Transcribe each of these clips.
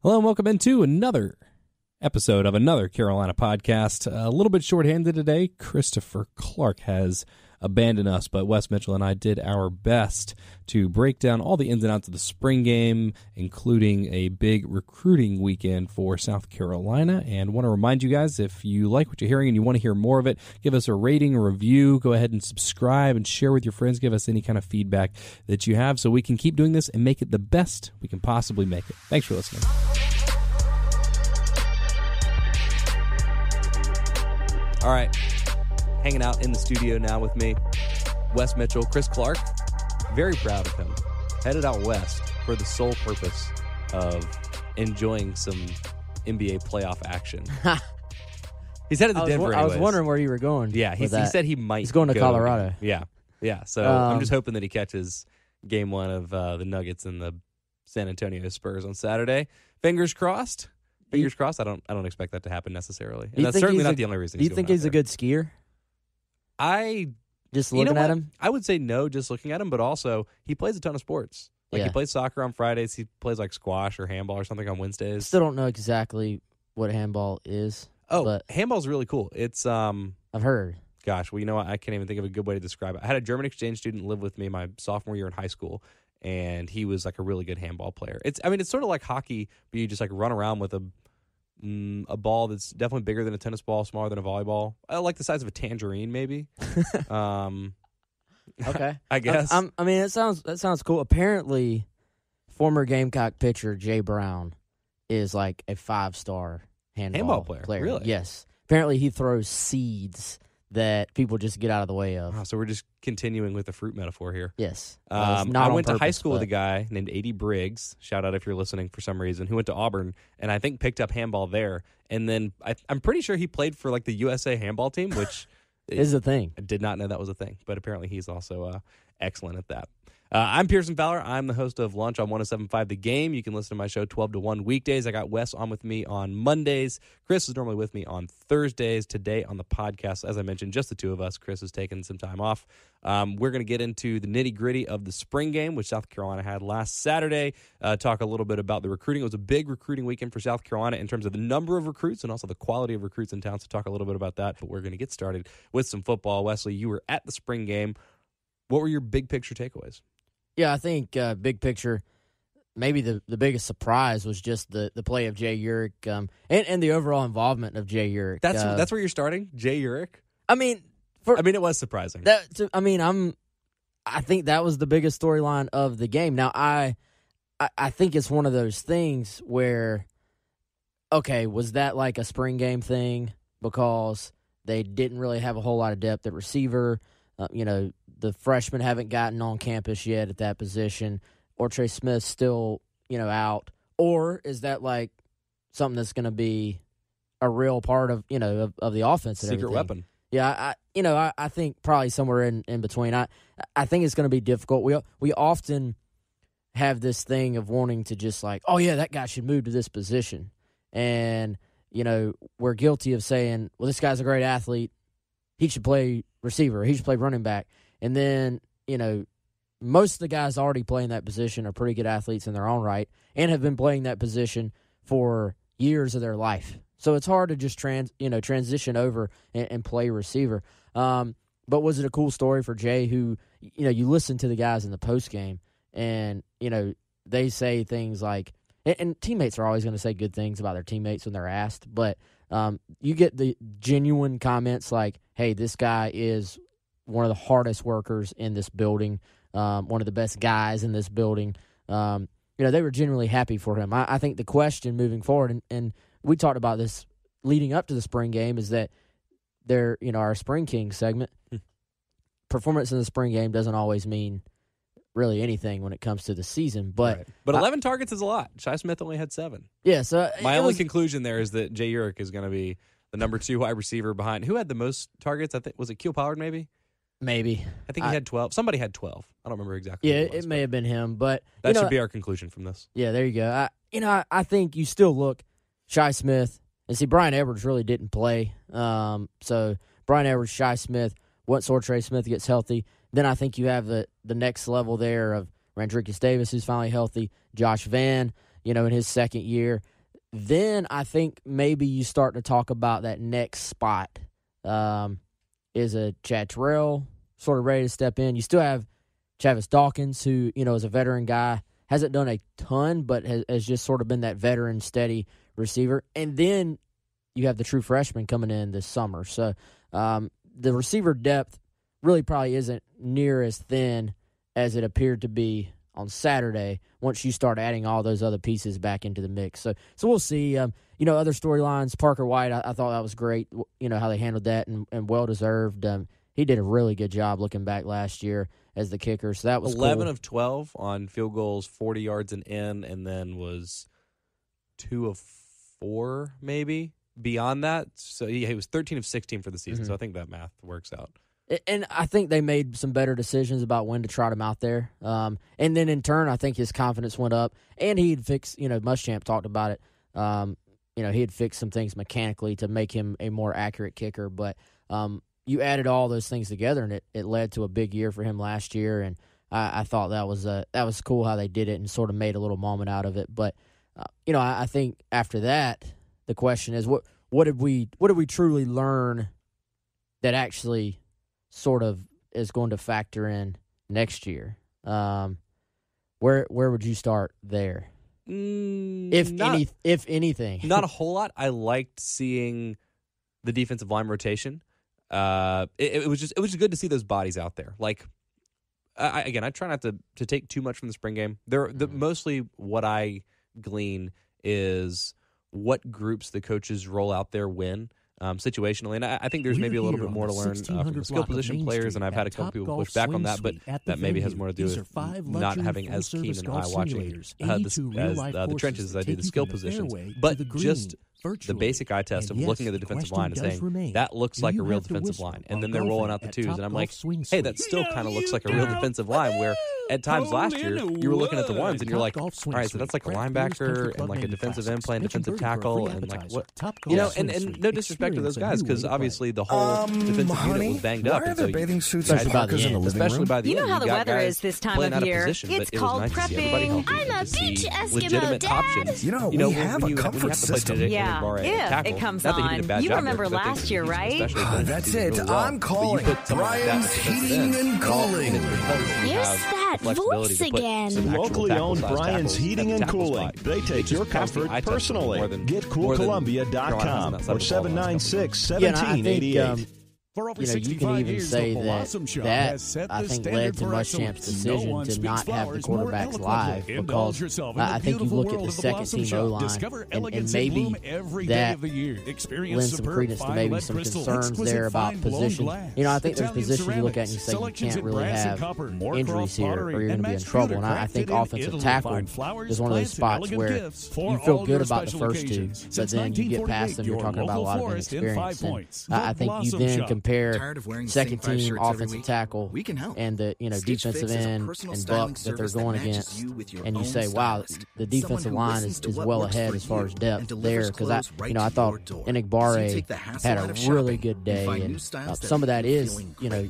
Hello and welcome into another episode of another Carolina podcast. A little bit shorthanded today. Christopher Clark has abandoned us, but Wes Mitchell and I did our best to break down all the ins and outs of the spring game, including a big recruiting weekend for South Carolina. And want to remind you guys, if you like what you're hearing and you want to hear more of it, give us a rating, a review, go ahead and subscribe and share with your friends. Give us any kind of feedback that you have so we can keep doing this and make it the best we can possibly make it. Thanks for listening. All right, hanging out in the studio now with me, Wes Mitchell, Chris Clark. Very proud of him. Headed out west for the sole purpose of enjoying some NBA playoff action. He's headed to Denver anyways. I was wondering where you were going. Yeah, he said he might. He's going to Colorado. Yeah. So I'm just hoping that he catches game one of the Nuggets and the San Antonio Spurs on Saturday. Fingers crossed. Fingers crossed. I don't expect that to happen necessarily. And that's certainly not the only reason. Do you think he's a good skier? Just looking at him? I would say no, just looking at him, but also he plays a ton of sports. He plays soccer on Fridays. He plays like squash or handball or something on Wednesdays. Still don't know exactly what handball is. Oh, but handball's really cool. It's I've heard. Gosh, well, you know what? I can't even think of a good way to describe it. I had a German exchange student live with me my sophomore year in high school, and he was like a really good handball player. It's sort of like hockey, but you just like run around with a ball that's definitely bigger than a tennis ball, smaller than a volleyball. Like the size of a tangerine, maybe. Okay, I guess. That sounds cool. Apparently, former Gamecock pitcher Jay Brown is like a 5-star handball player. Really? Yes. Apparently, he throws seeds that people just get out of the way of. Oh, so we're just continuing with the fruit metaphor here. Yes. I went to high school with a guy named A.D. Briggs, shout out if you're listening for some reason, who went to Auburn, and I think picked up handball there. And then I'm pretty sure he played for like the USA handball team, which is a thing. I did not know that was a thing, but apparently he's also excellent at that. I'm Pearson Fowler. I'm the host of Lunch on 107.5 The Game. You can listen to my show 12 to 1 weekdays. I got Wes on with me on Mondays. Chris is normally with me on Thursdays. Today on the podcast, as I mentioned, just the two of us. Chris has taken some time off. We're going to get into the nitty-gritty of the spring game, which South Carolina had last Saturday. Talk a little bit about the recruiting. It was a big recruiting weekend for South Carolina in terms of the number of recruits and also the quality of recruits in town. So talk a little bit about that. But we're going to get started with some football. Wesley, you were at the spring game. What were your big picture takeaways? Yeah, I think big picture, maybe the biggest surprise was just the play of Jay Urich and the overall involvement of Jay Urich. That's where you're starting, Jay Urich? It was surprising. I think that was the biggest storyline of the game. Now, I think it's one of those things where, okay, was that like a spring game thing because they didn't really have a whole lot of depth at receiver? The freshmen haven't gotten on campus yet at that position, or Trey Smith's still, out. Or is that like something that's going to be a real part of, of the offense and secret everything? Weapon. Yeah, I think probably somewhere in between. I think it's going to be difficult. We often have this thing of wanting to just like, oh yeah, that guy should move to this position. And, we're guilty of saying, well, this guy's a great athlete. He should play receiver. He should play running back. And then, most of the guys already playing that position are pretty good athletes in their own right and have been playing that position for years of their life. So it's hard to just transition over and play receiver. But was it a cool story for Jay who, you listen to the guys in the postgame and, they say things like, and teammates are always going to say good things about their teammates when they're asked, but you get the genuine comments like, hey, this guy is one of the hardest workers in this building, one of the best guys in this building. They were genuinely happy for him. I think the question moving forward, and we talked about this leading up to the spring game, is that our Spring King segment, performance in the spring game doesn't always mean really anything when it comes to the season. But right. But 11 targets is a lot. Shi Smith only had 7. Yeah, so my only conclusion there is that Jay Urich is going to be the number 2 wide receiver behind. Who had the most targets? I think was it Keel Pollard maybe? Maybe. I think he had 12. Somebody had 12. I don't remember exactly. Yeah, it may have been him, but that should be our conclusion from this. Yeah, there you go. I think you still look Shi Smith and see Brian Edwards really didn't play. So Brian Edwards, Shi Smith. Once Trey Smith gets healthy, then I think you have the next level there of Randricus Davis, who's finally healthy, Josh Vann, in his second year. then I think maybe you start to talk about that next spot. Is a Chad Terrell sort of ready to step in? You still have Travis Dawkins, who, is a veteran guy, hasn't done a ton, but has just sort of been that veteran, steady receiver. And then you have the true freshman coming in this summer. So the receiver depth really probably isn't near as thin as it appeared to be on Saturday once you start adding all those other pieces back into the mix. So we'll see. Other storylines, Parker White, I thought that was great, how they handled that, and well-deserved. He did a really good job looking back last year as the kicker, so that was 11 cool. of 12 on field goals, 40 yards and in, and then was 2 of 4 maybe beyond that. So he was 13 of 16 for the season, so I think that math works out. And I think they made some better decisions about when to trot him out there. And then in turn, I think his confidence went up. And he had fixed, Muschamp talked about it. He had fixed some things mechanically to make him a more accurate kicker. But you added all those things together, and it led to a big year for him last year. And I thought that was cool how they did it and sort of made a little moment out of it. But I think after that, the question is, what did we truly learn that actually sort of is going to factor in next year? Where would you start there? If anything, not a whole lot. I liked seeing the defensive line rotation. It was just good to see those bodies out there. Like, I try not to take too much from the spring game. Mostly what I glean is what groups the coaches roll out there when. Situationally, and I think there's maybe a little bit more to learn from the skill position players, and I've had a couple people push back on that, but that maybe has more to do with not having as keen an eye watching the trenches as I do the skill positions. But just the basic eye test of looking at the defensive line and saying, that looks like a real defensive line. And then they're rolling out the twos, and I'm like, hey, that still kind of looks like a real defensive line, where at times last year, you were looking at the ones, and you're like, all right, so that's like a linebacker and like a defensive end playing defensive tackle, and like what, and no disrespect to those guys, because obviously the whole defensive unit was banged up. And so especially by the end, you know how the weather is this time of year. It's called prepping. I'm a beach Eskimo, Dad. Options. We have a comfort system. Yeah, it comes on. You remember last year, right? That's it. I'm calling Brian's Heating and Cooling. Here's that voice again. Locally owned Brian's Heating and Cooling. They take your comfort personally. Get CoolColumbia.com or 796-1788. You can even say that I think led to Muschamp's decision to not have the quarterbacks live, because I think you look at the second-team O-line, and maybe that lends some credence to maybe some concerns there about position. I think there's positions you look at and you say you can't really have injuries here or you're going to be in trouble. And I think offensive tackle is one of those spots where you feel good about the first two, but then you get past them, you're talking about a lot of inexperience. And I think you then compare second-team offensive tackle and the defensive end and buck that they're going against, and you say, wow, the defensive line is well ahead as far as depth there, because I thought Enigbare had a really good day, and some of that is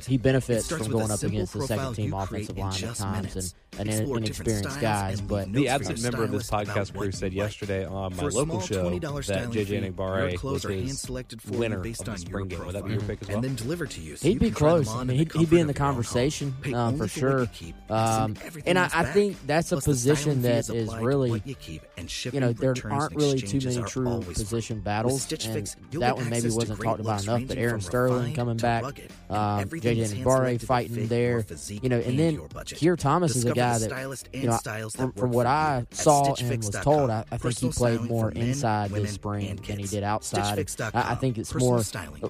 he benefits from going up against the second-team offensive line at times and inexperienced guys. But the absent member of this podcast crew said yesterday on my local show that J.J. Enigbare was his winner of the spring game. Would that be your pick as well? He'd be close. I mean, he'd be in the conversation for sure. And I think that's a position that is really, there aren't really too many true position battles, and that one maybe wasn't talked about enough. But Aaron Sterling coming back, J.J. Enigbare fighting there, and then Keir Thomas is a guy that, from what I saw and was told, I think he played more inside this spring than he did outside. I think it's more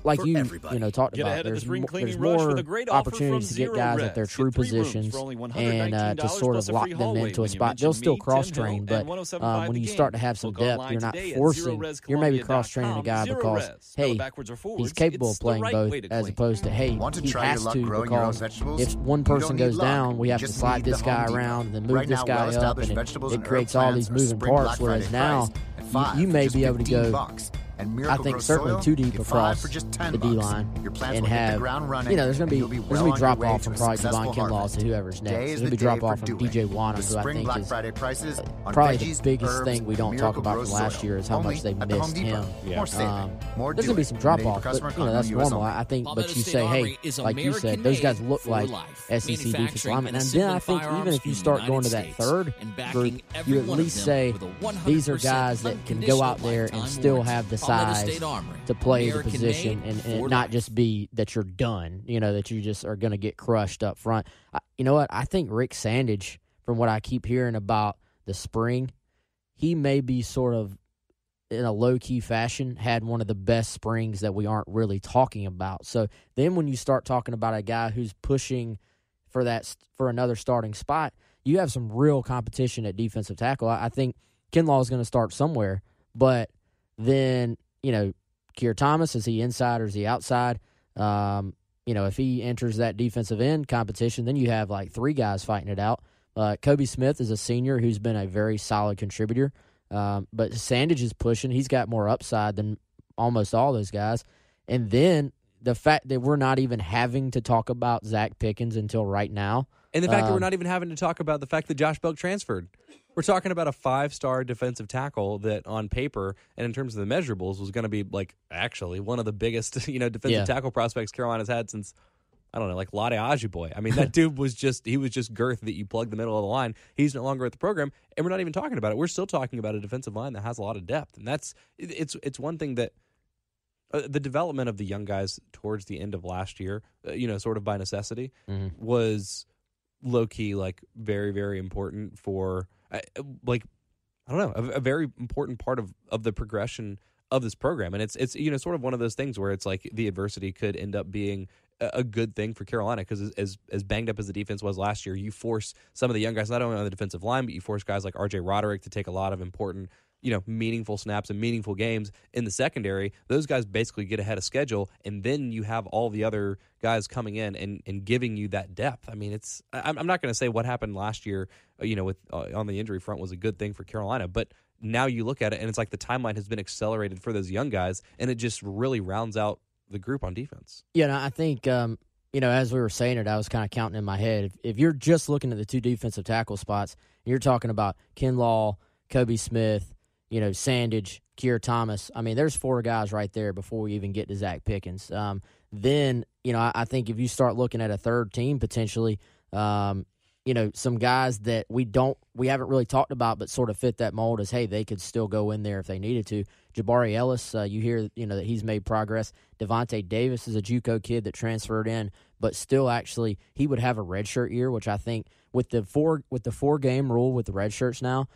like you talked about. There's more opportunities to get guys at their true positions and to sort of lock them into a spot. They'll still cross-train, but when you start to have some depth, you're not forcing. You're maybe cross-training a guy because, hey, he's capable of playing both, as opposed to, hey, he has to, because if one person goes down, we have to slide this guy around and then move this guy up, and it creates all these moving parts, whereas now you may be able to go I think certainly too deep across the D-line and have, there's going to be drop-off from probably Devon Kinlaw to whoever's next. There's going to be drop-off from DJ Wanham, who I think is probably the biggest thing we don't talk about from last year is how much they missed him. There's going to be some drop-off, but, that's normal. I think, but you say, hey, like you said, those guys look like SEC defensive linemen. And then I think even if you start going to that third group, you at least say these are guys that can go out there and still have the size to play the position and not just be that you're done, that you just are going to get crushed up front. You know what? I think Rick Sandage, from what I keep hearing about the spring, he may be sort of in a low-key fashion had one of the best springs that we aren't really talking about. So then when you start talking about a guy who's pushing for another starting spot, you have some real competition at defensive tackle. I think Kinlaw is going to start somewhere, but then, Keir Thomas, is he inside or is he outside? If he enters that defensive end competition, then you have like three guys fighting it out. Kobe Smith is a senior who's been a very solid contributor. But Sandage is pushing. He's got more upside than almost all those guys. And then the fact that we're not even having to talk about Zach Pickens until right now. And the fact that we're not even having to talk about the fact that Josh Belk transferred. We're talking about a 5-star defensive tackle that on paper and in terms of the measurables was going to be actually one of the biggest, defensive tackle prospects Carolina's had since, I don't know, like Lade Ajiboye. I mean, that dude was just girth that you plug the middle of the line. He's no longer at the program, and we're not even talking about it. We're still talking about a defensive line that has a lot of depth, and it's one thing that the development of the young guys towards the end of last year, sort of by necessity, was low-key, very, very important for, I don't know, a very important part of the progression of this program. And it's sort of one of those things where it's like the adversity could end up being a good thing for Carolina, because as banged up as the defense was last year, you force some of the young guys, not only on the defensive line, but you force guys like R.J. Roderick to take a lot of important, meaningful snaps and meaningful games in the secondary. Those guys basically get ahead of schedule, and then you have all the other guys coming in and giving you that depth. I mean, I'm not going to say what happened last year, with on the injury front was a good thing for Carolina, but now you look at it and it's like the timeline has been accelerated for those young guys, and it just really rounds out the group on defense. Yeah, I think, as we were saying it, I was kind of counting in my head. If you're just looking at the two defensive tackle spots, you're talking about Kinlaw, Kobe Smith, Sandage, Keir Thomas. I mean, there's 4 guys right there before we even get to Zach Pickens. Then, I think if you start looking at a third team potentially, some guys that we haven't really talked about but sort of fit that mold as, hey, they could still go in there if they needed to. Jabari Ellis, you hear, that he's made progress. Devontae Davis is a JUCO kid that transferred in, but still actually he would have a redshirt year, which I think with the 4-game rule with the redshirts now,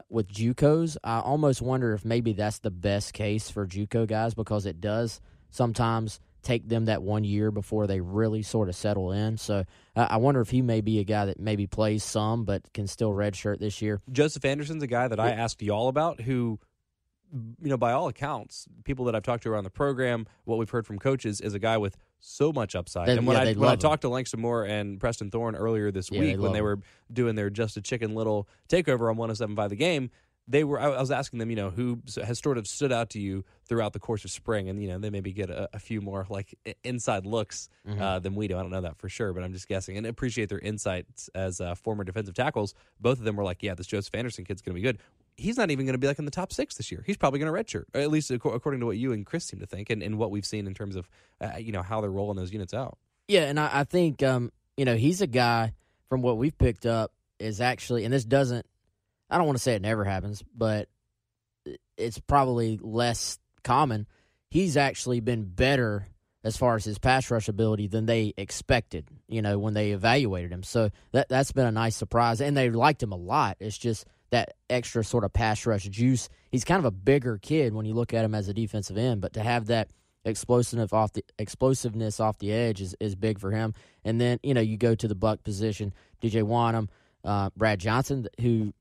with JUCOs, I almost wonder if maybe that's the best case for JUCO guys, because it does sometimes take them that 1 year before they really sort of settle in. So I wonder if he may be a guy that maybe plays some but can still redshirt this year. Joseph Anderson's a guy that I asked y'all about who, by all accounts, people that I've talked to around the program, what we've heard from coaches, is a guy with so much upside. And when I talked to Langston Moore and Preston Thorne earlier this week when they were doing their Just a Chicken Little takeover on 107.5 The Game, I was asking them, who has sort of stood out to you throughout the course of spring, and they maybe get a few more inside looks than we do. I don't know that for sure, but I'm just guessing, and appreciate their insights as former defensive tackles. Both of them were like, "Yeah, this Joseph Anderson kid's going to be good." He's not even going to be in the top 6 this year. He's probably going to redshirt, or at least according to what you and Chris seem to think, and what we've seen in terms of how they're rolling those units out. Yeah, and I think he's a guy from what we've picked up is actually, and this doesn't. I don't want to say it never happens, but it's probably less common. He's actually been better as far as his pass rush ability than they expected, when they evaluated him. So that's been a nice surprise, and they liked him a lot. It's just that extra sort of pass rush juice. He's kind of a bigger kid when you look at him as a defensive end, but to have that explosiveness off the edge is big for him. And then, you go to the buck position, DJ Wanham, Brad Johnson, who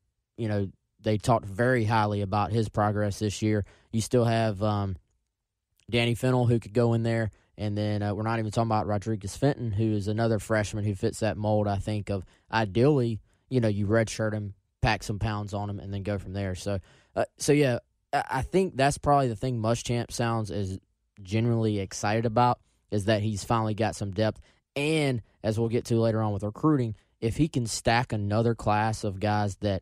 they talked very highly about his progress this year. You still have Danny Fennell, who could go in there. And then we're not even talking about Rodriguez Fenton, who is another freshman who fits that mold, I think, of ideally, you redshirt him, pack some pounds on him, and then go from there. So yeah, I think that's probably the thing Muschamp sounds is genuinely excited about, is that he's finally got some depth. And as we'll get to later on with recruiting, if he can stack another class of guys that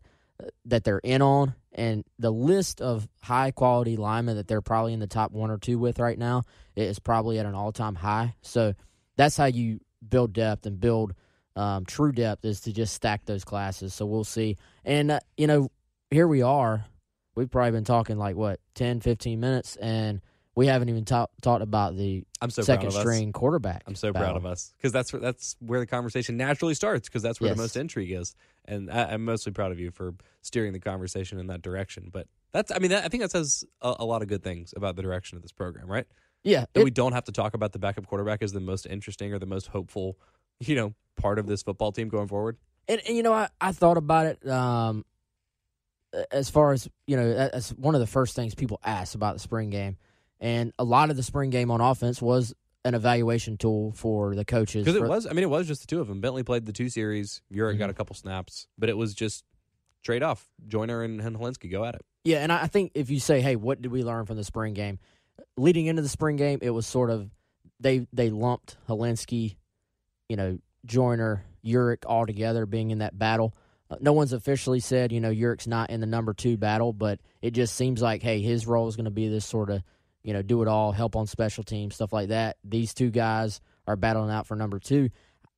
they're in on, and the list of high-quality linemen that they're probably in the top 1 or 2 with right now is probably at an all-time high. So that's how you build depth and build true depth, is to just stack those classes. So we'll see. And, here we are. We've probably been talking 10, 15 minutes, and we haven't even talked about the second-string quarterback. I'm so proud of us, because that's where the conversation naturally starts, because that's where the most intrigue is. And I'm mostly proud of you for steering the conversation in that direction. But I think that says a lot of good things about the direction of this program, right? Yeah. That we don't have to talk about the backup quarterback as the most interesting or the most hopeful, part of this football team going forward. And I thought about it as far as, as one of the first things people ask about the spring game. And a lot of the spring game on offense was an evaluation tool for the coaches. Because it was just the two of them. Bentley played the 2 series. Urick got a couple snaps. But it was just trade-off. Joyner and Helinski, go at it. Yeah, and I think if you say, hey, what did we learn from the spring game? Leading into the spring game, it was sort of they lumped Helinski, Joyner, Urick all together being in that battle. No one's officially said, Urick's not in the number 2 battle, but it just seems like, hey, his role is going to be this sort of, do it all, help on special teams, stuff like that. These 2 guys are battling out for number 2.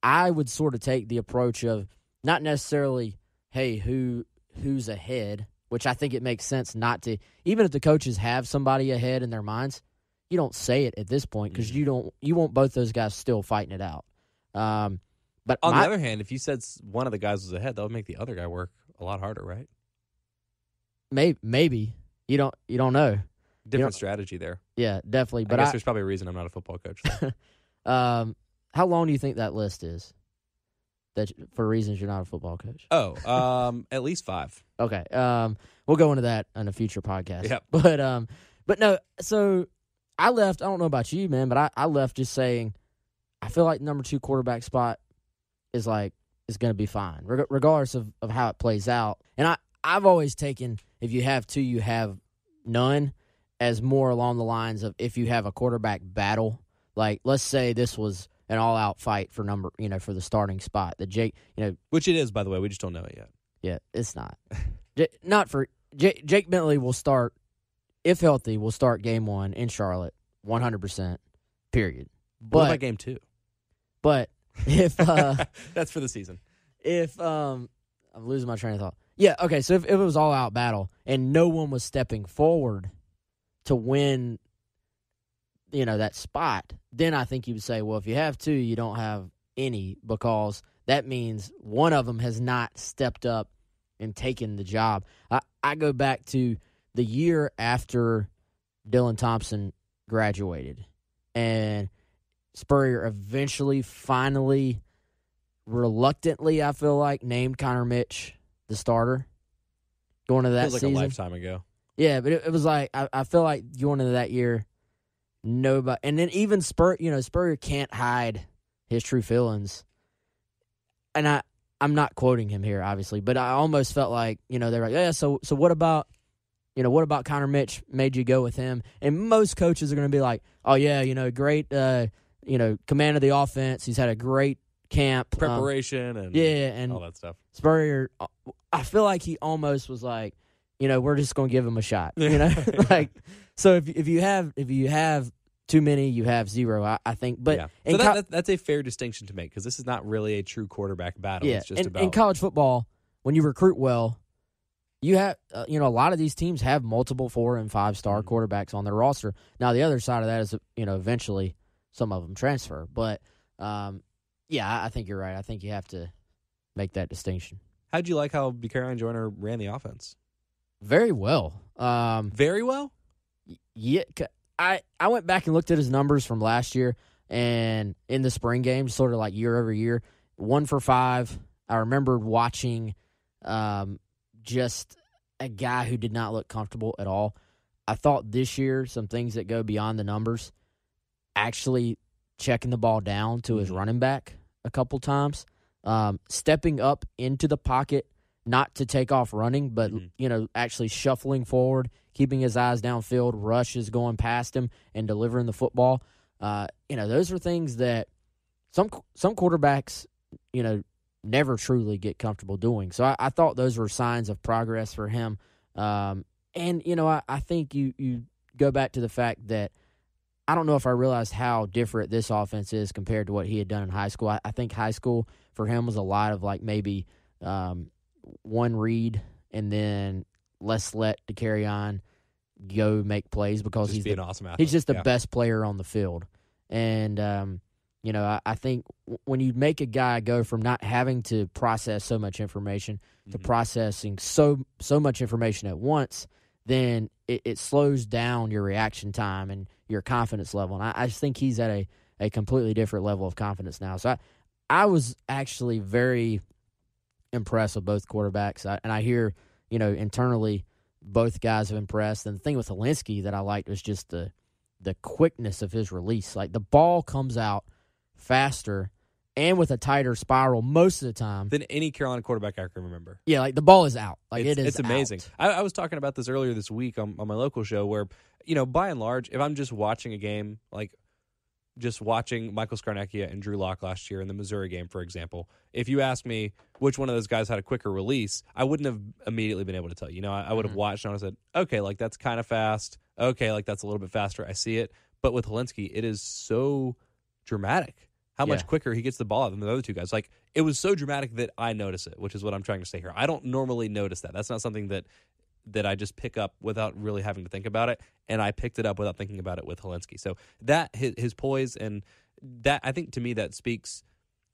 I would sort of take the approach of not necessarily, hey, who's ahead, which I think it makes sense not to. Even if the coaches have somebody ahead in their minds, you don't say it at this point, because you want both those guys still fighting it out. But on the other hand, if you said one of the guys was ahead, that would make the other guy work a lot harder, right? Maybe. You don't know. Different strategy there. Yeah, definitely. But I guess there's probably a reason I'm not a football coach. How long do you think that list is? That for reasons you're not a football coach? At least 5. Okay. We'll go into that on a future podcast. Yep. But no. So I left. I don't know about you, man, but I left just saying I feel like number 2 quarterback spot is going to be fine, regardless of how it plays out. And I've always taken, if you have 2, you have none, as more along the lines of if you have a quarterback battle. Like, let's say this was an all-out fight for for the starting spot. That Jake, which it is, by the way. We just don't know it yet. Yeah, it's not. Not for Jake Bentley will start, if healthy, will start game 1 in Charlotte, 100%. Period. But what about game 2? But if that's for the season. If I'm losing my train of thought. Yeah, okay. So if it was all-out battle and no one was stepping forward to win, that spot, then I think you would say, well, if you have 2, you don't have any, because that means one of them has not stepped up and taken the job. I go back to the year after Dylan Thompson graduated, and Spurrier eventually, finally, reluctantly, I feel like, named Connor Mitch the starter going into that season. Feels like a lifetime ago. Yeah, but it was like, I feel like going into that year, nobody, and then even Spurrier can't hide his true feelings. And I'm not quoting him here, obviously, but I almost felt like, they're like, yeah, so what about Connor Mitch made you go with him? And most coaches are going to be like, oh yeah, great, command of the offense. He's had a great camp. Preparation and all that stuff. Spurrier, I feel like he almost was like, we're just going to give him a shot. So if you have too many, you have 0. I think, but yeah. So that's a fair distinction to make, because this is not really a true quarterback battle. Yeah, it's just about in college football, when you recruit well, you have a lot of these teams have multiple 4- and 5-star quarterbacks on their roster. Now the other side of that is eventually some of them transfer, but yeah, I think you're right. I think you have to make that distinction. How'd you like how Buchanan Joyner ran the offense? Very well. Very well? Yeah, I went back and looked at his numbers from last year, and in the spring game, sort of like year over year, 1 for 5. I remember watching just a guy who did not look comfortable at all. I thought this year, some things that go beyond the numbers, actually checking the ball down to his running back a couple times, stepping up into the pocket, not to take off running, but actually shuffling forward, keeping his eyes downfield, rushes going past him, and delivering the football. Those are things that some quarterbacks, never truly get comfortable doing. So I thought those were signs of progress for him. I think you go back to the fact that I don't know if I realized how different this offense is compared to what he had done in high school. I think high school for him was a lot of maybe one read and then let's let DeCarrion go make plays because he's an awesome athlete. He's just the best player on the field. And, I think when you make a guy go from not having to process so much information to processing so much information at once, then it slows down your reaction time and your confidence level. And I just think he's at a completely different level of confidence now. So I was actually very impressed with both quarterbacks. And I hear, internally both guys have impressed. And the thing with Helinski that I liked was just the quickness of his release. Like the ball comes out faster and with a tighter spiral most of the time than any Carolina quarterback I can remember. Yeah, like the ball is out. Like it's amazing. Out. I was talking about this earlier this week on my local show where, by and large, if I'm just watching a game, like just watching Michael Scarnecchia and Drew Lock last year in the Missouri game, for example, if you ask me which one of those guys had a quicker release, I wouldn't have immediately been able to tell you. I would have watched and I would have said, okay, like that's kind of fast. Okay, like that's a little bit faster. I see it. But with Helinski, it is so dramatic how much quicker he gets the ball out than the other two guys. Like, it was so dramatic that I notice it, which is what I'm trying to say here. I don't normally notice that. That's not something that I just pick up without really having to think about it, and I picked it up without thinking about it with Helinski. So that, his poise, and that, I think, to me, that speaks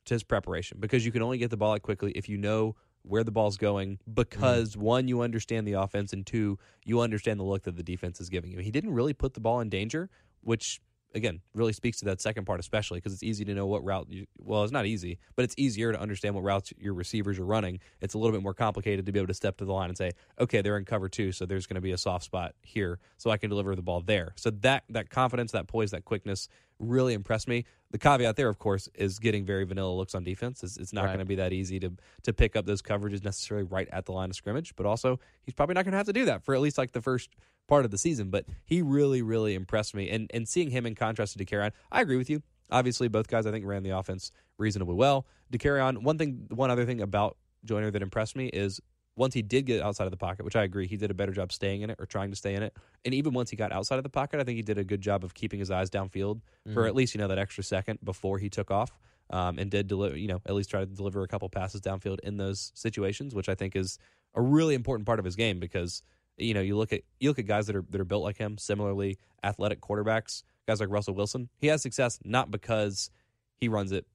to his preparation, because you can only get the ball out quickly if you know where the ball's going, because, one, you understand the offense, and two, you understand the look that the defense is giving you. He didn't really put the ball in danger, which, again, really speaks to that second part especially, because it's easy to know what route it's not easy, but it's easier to understand what routes your receivers are running. It's a little bit more complicated to be able to step to the line and say, okay, they're in cover two, so there's going to be a soft spot here, so I can deliver the ball there. So that confidence, that poise, that quickness really impressed me. The caveat there, of course, is getting very vanilla looks on defense. It's not going to be that easy to pick up those coverages necessarily right at the line of scrimmage, but also he's probably not going to have to do that for at least like the first part of the season. But he really, really impressed me. And seeing him in contrast to DeCarrion, I agree with you. Obviously, both guys, I think, ran the offense reasonably well. DeCarrion, one other thing about Joyner that impressed me is once he did get outside of the pocket, which I agree, he did a better job staying in it or trying to stay in it. And even once he got outside of the pocket, I think he did a good job of keeping his eyes downfield for at least, that extra second before he took off, and did deliver, at least try to deliver a couple passes downfield in those situations, which I think is a really important part of his game, because you look at guys that are built like him, similarly athletic quarterbacks, guys like Russell Wilson. He has success not because he runs it,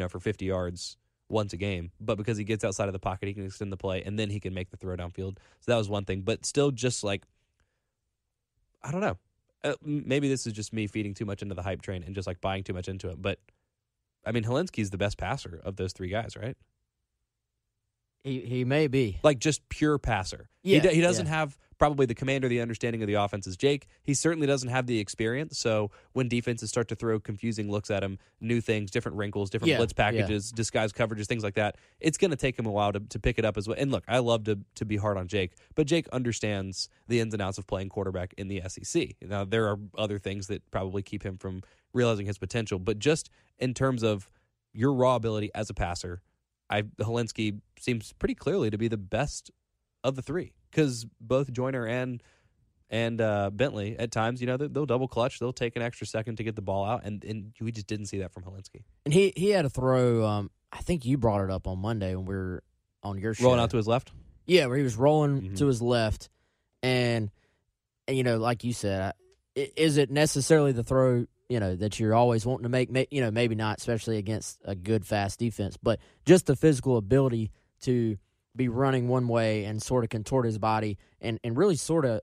for 50 yards once a game, but because he gets outside of the pocket, he can extend the play, and then he can make the throw downfield. So that was one thing. But still, just like, I don't know. Maybe this is just me feeding too much into the hype train and just like buying too much into it. But I mean, Helinski's the best passer of those three guys, right? He may be. Like, just pure passer. Yeah, he doesn't have probably the command or the understanding of the offense as Jake. He certainly doesn't have the experience. So when defenses start to throw confusing looks at him, new things, different wrinkles, different blitz packages, disguised coverages, things like that, it's going to take him a while to pick it up as well. And look, I love to be hard on Jake, but Jake understands the ins and outs of playing quarterback in the SEC. Now, there are other things that probably keep him from realizing his potential, but just in terms of your raw ability as a passer, Helinski seems pretty clearly to be the best of the three, because both Joyner and Bentley at times, they'll double clutch, they'll take an extra second to get the ball out, and we just didn't see that from Helinski. And he had a throw. I think you brought it up on Monday when we were on your show. Rolling out to his left. Yeah, where he was rolling to his left, and like you said, is it necessarily the throw that you're always wanting to make? Maybe not, especially against a good, fast defense. But just the physical ability to be running one way and sort of contort his body and really sort of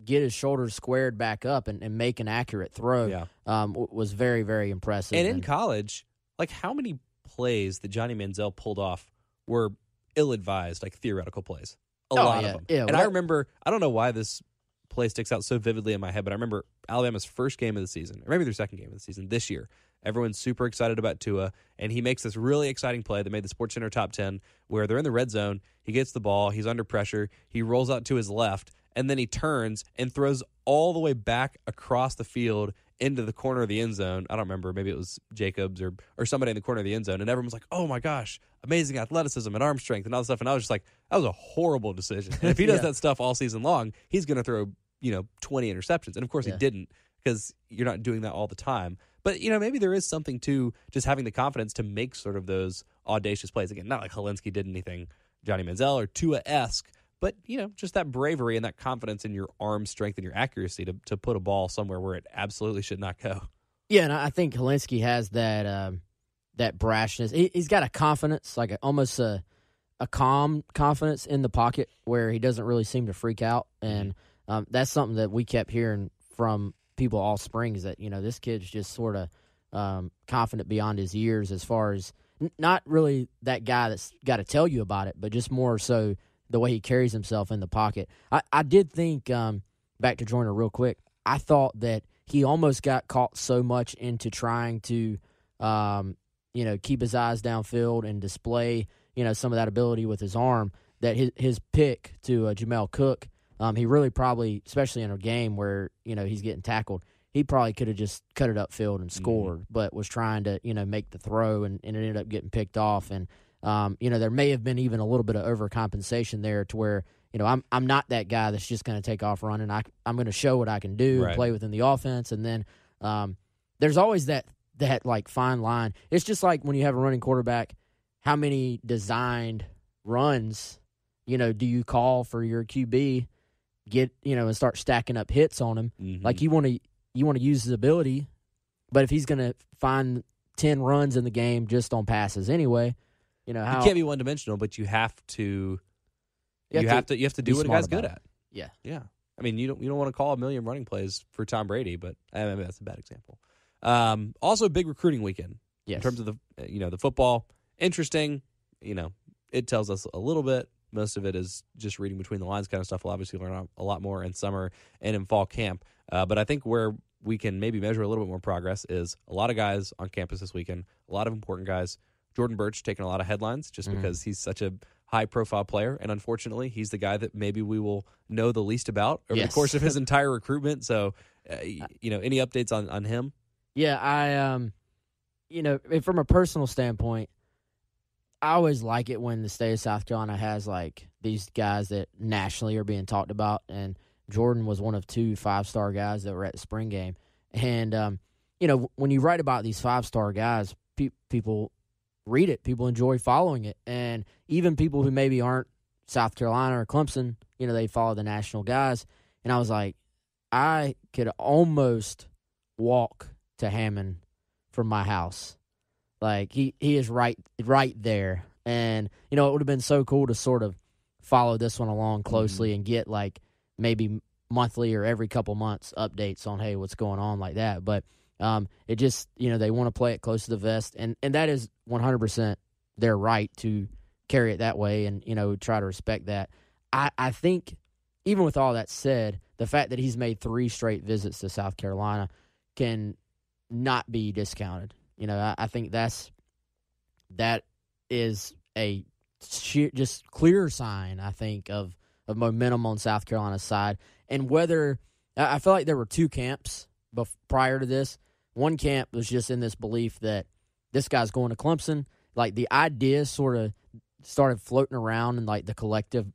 get his shoulders squared back up and make an accurate throw was very, very impressive. And in college, like, how many plays that Johnny Manziel pulled off were ill-advised, like theoretical plays? A lot of them. Yeah, and I remember, I don't know why this play sticks out so vividly in my head, but I remember Alabama's first game of the season, or maybe their second game of the season this year. Everyone's super excited about Tua, and he makes this really exciting play that made the SportsCenter top 10, where they're in the red zone. He gets the ball. He's under pressure. He rolls out to his left, and then he turns and throws all the way back across the field into the corner of the end zone. I don't remember. Maybe it was Jacobs or somebody in the corner of the end zone. And everyone's like, oh, my gosh, amazing athleticism and arm strength and all this stuff. And I was just like, that was a horrible decision. And if he does that stuff all season long, he's going to throw, 20 interceptions. And, of course, he didn't, because you're not doing that all the time. But, maybe there is something to just having the confidence to make sort of those audacious plays. Again, not like Helinski did anything Johnny Manziel or Tua-esque, but, just that bravery and that confidence in your arm strength and your accuracy to put a ball somewhere where it absolutely should not go. Yeah, and I think Helinski has that that brashness. He's got a confidence, like almost a calm confidence in the pocket where he doesn't really seem to freak out. And that's something that we kept hearing from people all spring, is that, this kid's just sort of confident beyond his years, as far as not really that guy that's got to tell you about it, but just more so the way he carries himself in the pocket. I did think, back to Joyner real quick, I thought that he almost got caught so much into trying to, keep his eyes downfield and display, some of that ability with his arm, that his pick to Jamel Cook, he really probably, especially in a game where, he's getting tackled, he probably could have just cut it upfield and scored, but was trying to, make the throw, and it ended up getting picked off. And, there may have been even a little bit of overcompensation there to where, I'm not that guy that's just going to take off running. I'm going to show what I can do and play within the offense. And then there's always that like fine line. It's just like when you have a running quarterback, how many designed runs, do you call for your QB, and start stacking up hits on him? Like you want to use his ability, but if he's going to find 10 runs in the game just on passes anyway, you can't be one dimensional, but you have to. You have to do what a guy's good at. Yeah. I mean, you don't want to call a million running plays for Tom Brady, but that's a bad example. Also, big recruiting weekend in terms of the football. Interesting. It tells us a little bit. Most of it is just reading between the lines kind of stuff. We'll obviously learn a lot more in summer and in fall camp. But I think where we can maybe measure a little bit more progress is a lot of guys on campus this weekend, a lot of important guys. Jordan Birch taking a lot of headlines just because he's such a high-profile player, and unfortunately, he's the guy that maybe we will know the least about over the course of his entire recruitment. So, any updates on him? Yeah, I, from a personal standpoint, I always like it when the state of South Carolina has, like, these guys that nationally are being talked about, and Jordan was one of 2 5-star guys that were at the spring game. And, when you write about these 5-star guys, people read it. People enjoy following it. And even people who maybe aren't South Carolina or Clemson, they follow the national guys. And I was like, I could almost walk to Hammond from my house. Like, he is right there. And, it would have been so cool to sort of follow this one along closely and get, like, maybe monthly or every couple months updates on, hey, what's going on like that. But it just, they want to play it close to the vest. And that is 100% their right to carry it that way and, try to respect that. I think, even with all that said, the fact that he's made 3 straight visits to South Carolina can not be discounted. I think that is a just clear sign, I think, of momentum on South Carolina's side. And whether – I feel like there were 2 camps prior to this. One camp was just in this belief that this guy's going to Clemson. Like, the idea sort of started floating around in, like, the collective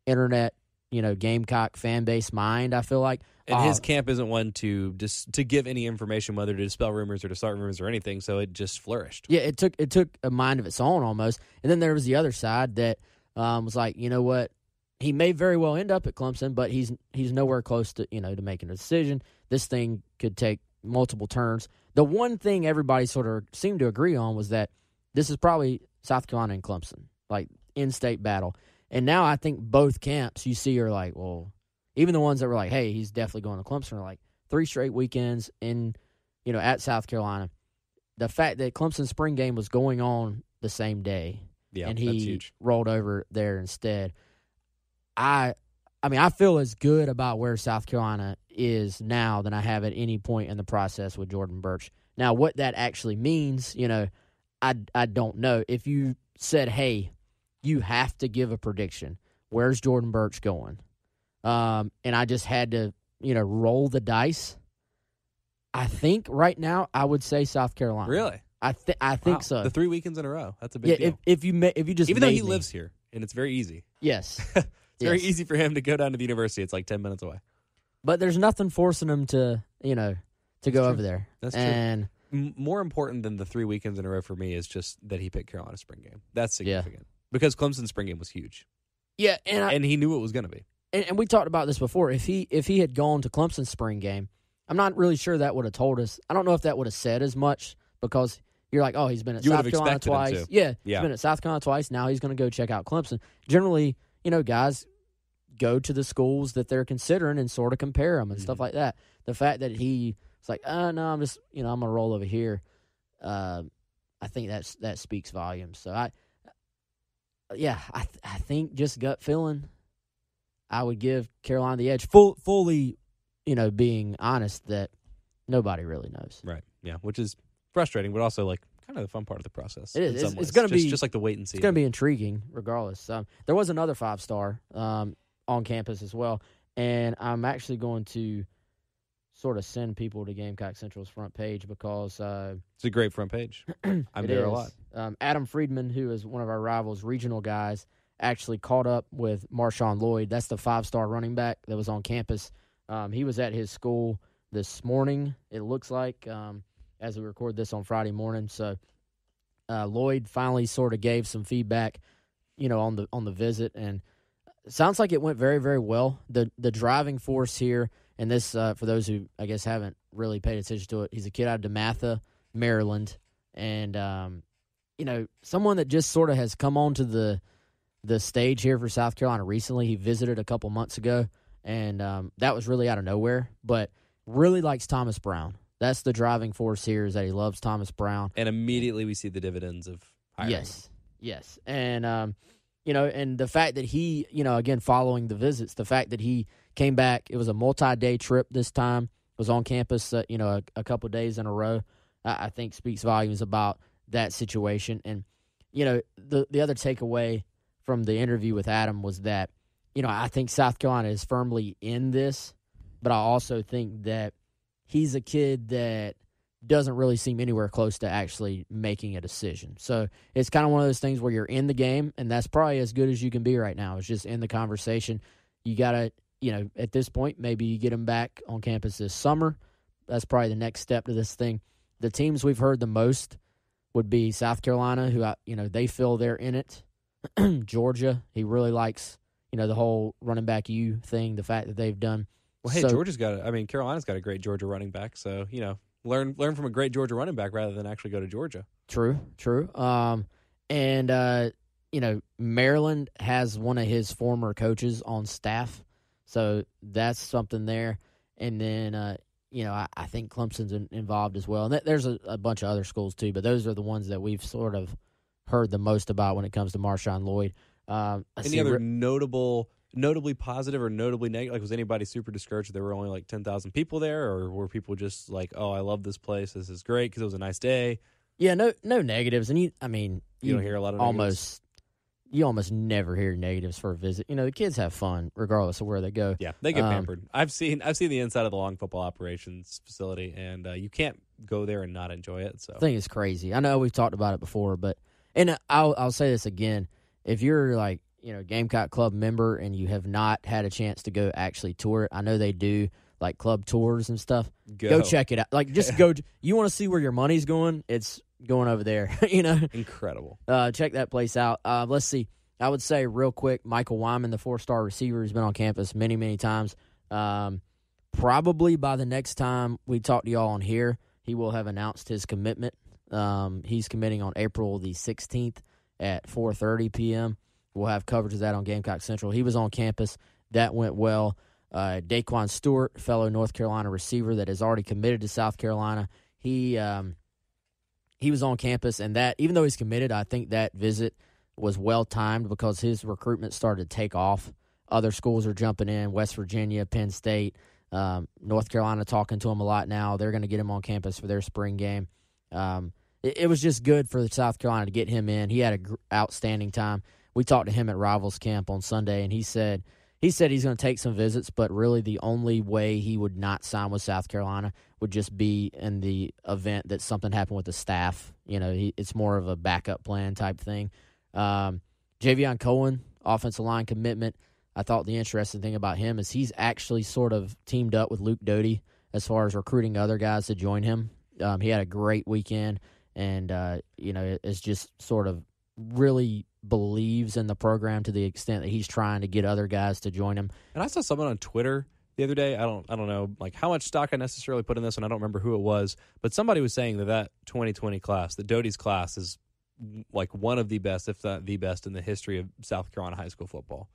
internet, Gamecock fan base mind, I feel like. And his camp isn't one to give any information, whether to dispel rumors or to start rumors or anything, so it just flourished. Yeah, it took a mind of its own almost. And then there was the other side that was like, you know what, he may very well end up at Clemson, but he's nowhere close to, to making a decision. This thing could take multiple turns. The one thing everybody sort of seemed to agree on was that this is probably South Carolina and Clemson, like in-state battle. And now I think both camps you see are like, well, even the ones that were like, hey, he's definitely going to Clemson are like 3 straight weekends in, at South Carolina. The fact that Clemson's spring game was going on the same day and he rolled over there instead. I feel as good about where South Carolina is now than I have at any point in the process with Jordan Birch. Now, what that actually means, I don't know. If you said, hey, you have to give a prediction, where's Jordan Birch going? and I just had to, roll the dice. I think right now I would say South Carolina. Really? I think so. The 3 weekends in a row. That's a big deal. If you just even though he lives here and it's very easy. Yes, it's very easy for him to go down to the university. It's like 10 minutes away. But there's nothing forcing him to go over there. That's true. More important than the 3 weekends in a row for me is just that he picked Carolina's spring game. That's significant because Clemson's spring game was huge. Yeah, and he knew it was going to be. And we talked about this before. If he had gone to Clemson's spring game, I'm not really sure that would have told us. I don't know if that would have said as much because you're like, oh, he's been at South Carolina twice. Yeah, he's been at South Carolina twice. Now he's going to go check out Clemson. Generally, guys go to the schools that they're considering and sort of compare them and stuff like that. The fact that he was like, no, I'm just, I'm going to roll over here. I think that speaks volumes. So I think just gut feeling, I would give Carolina the edge. Fully, being honest that nobody really knows. Right. Yeah, which is frustrating, but also like kind of the fun part of the process. It is. It's going to be just like the wait and see. It's going to be intriguing, regardless. There was another 5-star on campus as well, and I'm actually going to sort of send people to Gamecock Central's front page because it's a great front page. I'm there a lot. Adam Friedman, who is one of our rivals, regional guys, actually caught up with Marshawn Lloyd. That's the 5-star running back that was on campus. He was at his school this morning, it looks like, as we record this on Friday morning. So Lloyd finally sort of gave some feedback, on the visit, and it sounds like it went very, very well. The driving force here, and this for those who I guess haven't really paid attention to it, he's a kid out of DeMatha, Maryland, and someone that just sort of has come onto the stage here for South Carolina recently. He visited a couple months ago, and that was really out of nowhere, but really likes Thomas Brown. That's the driving force here, is that he loves Thomas Brown. And immediately we see the dividends of hiring. Yes. And, and the fact that he, again, following the visits, the fact that he came back, it was a multi-day trip this time, was on campus, a couple of days in a row, I think speaks volumes about that situation. And, the other takeaway from the interview with Adam was that, I think South Carolina is firmly in this, but I also think that he's a kid that doesn't really seem anywhere close to actually making a decision. So it's kind of one of those things where you're in the game, and that's probably as good as you can be right now. It's just in the conversation. You got to, at this point, maybe you get him back on campus this summer. That's probably the next step to this thing. The teams we've heard the most would be South Carolina, who, they feel they're in it. Georgia, he really likes, the whole running back U thing, the fact that they've done. Well, hey, Carolina's got a great Georgia running back, so, learn from a great Georgia running back rather than actually go to Georgia. True. Maryland has one of his former coaches on staff, so that's something there. And then, I think Clemson's involved as well. And there's a bunch of other schools too, but those are the ones that we've sort of heard the most about when it comes to Marshawn Lloyd. Any other notably positive or notably negative? Like, was anybody super discouraged there were only like 10,000 people there, or were people just like, oh, I love this place, this is great because it was a nice day? Yeah, no negatives. And you don't hear a lot of negatives. You almost never hear negatives for a visit. The kids have fun regardless of where they go. Yeah, they get pampered. I've seen the inside of the Long Football Operations facility, and you can't go there and not enjoy it. So I think it's crazy. I know we've talked about it before, but I'll say this again: if you're like Gamecock Club member and you have not had a chance to go actually tour it, I know they do like club tours and stuff. Go check it out. Like, just go. You want to see where your money's going? It's going over there. Incredible. Check that place out. Let's see. I would say real quick, Michael Wyman, the 4-star receiver, has been on campus many, many times. Probably by the next time we talk to y'all on here, he will have announced his commitment. He's committing on April the 16th at 4:30 p.m. We'll have coverage of that on Gamecock Central. He was on campus. That went well. Daquan Stewart, fellow North Carolina receiver that has already committed to South Carolina, he was on campus, and that, even though he's committed, I think that visit was well-timed because his recruitment started to take off. Other schools are jumping in, West Virginia, Penn State, North Carolina talking to him a lot now. They're going to get him on campus for their spring game. It was just good for South Carolina to get him in. He had an outstanding time. We talked to him at Rivals Camp on Sunday, and he said he said he's going to take some visits, but really the only way he would not sign with South Carolina would just be in the event that something happened with the staff. It's more of a backup plan type thing. Javion Cohen, offensive line commitment. I thought the interesting thing about him is he's actually sort of teamed up with Luke Doty as far as recruiting other guys to join him. He had a great weekend, and is just sort of really believes in the program to the extent that he's trying to get other guys to join him. And I saw someone on Twitter the other day. I don't know like how much stock I necessarily put in this, and I don't remember who it was, but somebody was saying that 2020 class, the Doty's class, is like one of the best, if not the best, in the history of South Carolina high school football.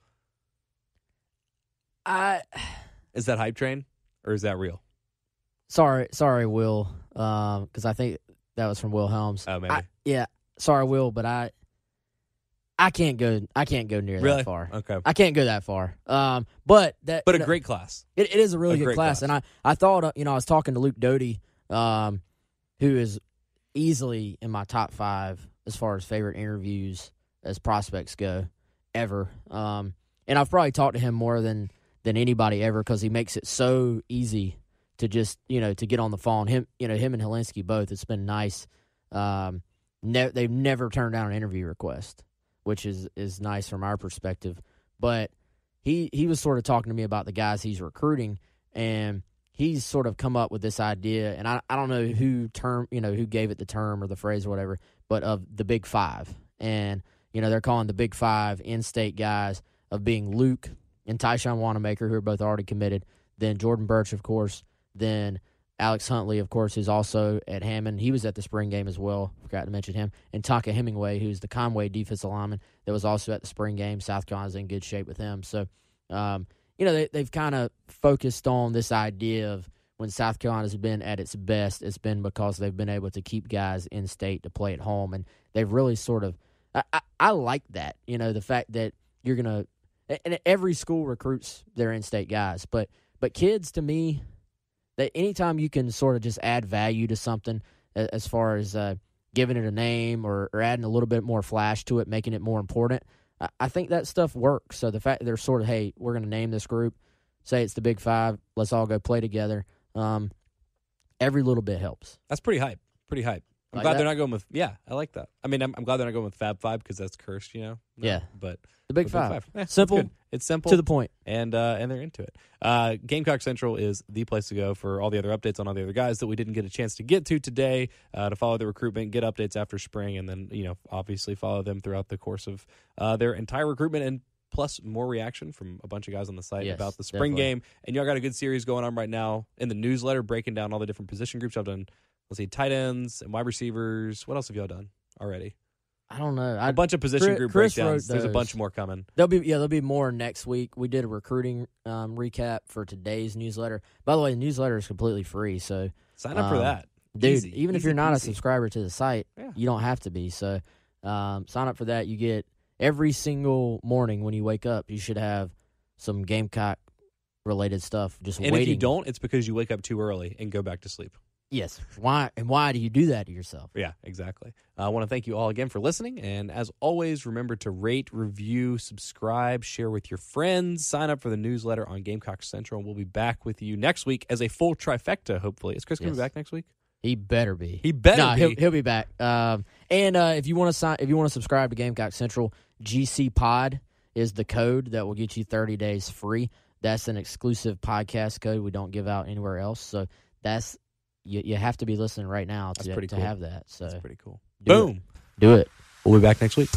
Is that hype train or is that real? Sorry, Will, because I think that was from Will Helms. Oh, maybe. Sorry, Will, but I can't go near really? that far. Okay. I can't go that far. But a great class. It is a really good class. And I thought, I was talking to Luke Doty, who is easily in my top 5 as far as favorite interviews as prospects go ever. And I've probably talked to him more than anybody ever because he makes it so easy to just, to get on the phone. Him and Helinski both, it's been nice. They've never turned down an interview request, which is nice from our perspective. But he was sort of talking to me about the guys he's recruiting, and he's sort of come up with this idea, and I don't know who gave it the term or the phrase or whatever, but of the Big Five. And, they're calling the Big Five in-state guys of being Luke and Tyshawn Wanamaker, who are both already committed, then Jordan Birch, of course, then Alex Huntley, of course, who's also at Hammond. He was at the spring game as well. Forgot to mention him. And Tonka Hemingway, who's the Conway defensive lineman that was also at the spring game. South Carolina's in good shape with him. So, they've kind of focused on this idea of when South Carolina's been at its best, it's been because they've been able to keep guys in state to play at home. And they've really sort of I like that, the fact that you're going to – and every school recruits their in-state guys. But kids, to me – that anytime you can sort of just add value to something as far as giving it a name or adding a little bit more flash to it, making it more important, I think that stuff works. So the fact that they're sort of, hey, we're going to name this group, say it's the Big Five, let's all go play together, every little bit helps. That's pretty hype. I'm glad they're not going with, I like that. I mean, I'm glad they're not going with Fab Five because that's cursed, Yeah. But the Big Five. Simple. It's simple. To the point. And they're into it. Gamecock Central is the place to go for all the other updates on all the other guys that we didn't get a chance to get to today, to follow the recruitment, get updates after spring, and then, obviously follow them throughout the course of their entire recruitment, and plus more reaction from a bunch of guys on the site about the spring game. And y'all got a good series going on right now in the newsletter, breaking down all the different position groups. I've done, tight ends and wide receivers. What else have y'all done already? I don't know. A bunch of position group breakdowns. There's a bunch more coming. There'll be more next week. We did a recruiting recap for today's newsletter. By the way, the newsletter is completely free, so sign up for that. Dude, even if you're not a subscriber to the site, you don't have to be. So sign up for that. You get every single morning when you wake up, you should have some Gamecock-related stuff just waiting. And if you don't, it's because you wake up too early and go back to sleep. Yes. Why do you do that to yourself? Yeah, exactly. I want to thank you all again for listening. And as always, remember to rate, review, subscribe, share with your friends, sign up for the newsletter on Gamecock Central. And we'll be back with you next week as a full trifecta, hopefully. Is Chris going to be back next week? He better be. He better be. He'll be back. And if you want to subscribe to Gamecock Central, GC Pod is the code that will get you 30 days free. That's an exclusive podcast code we don't give out anywhere else. So that's you have to be listening right now to cool. have that. So that's pretty cool. Do it. We'll be back next week.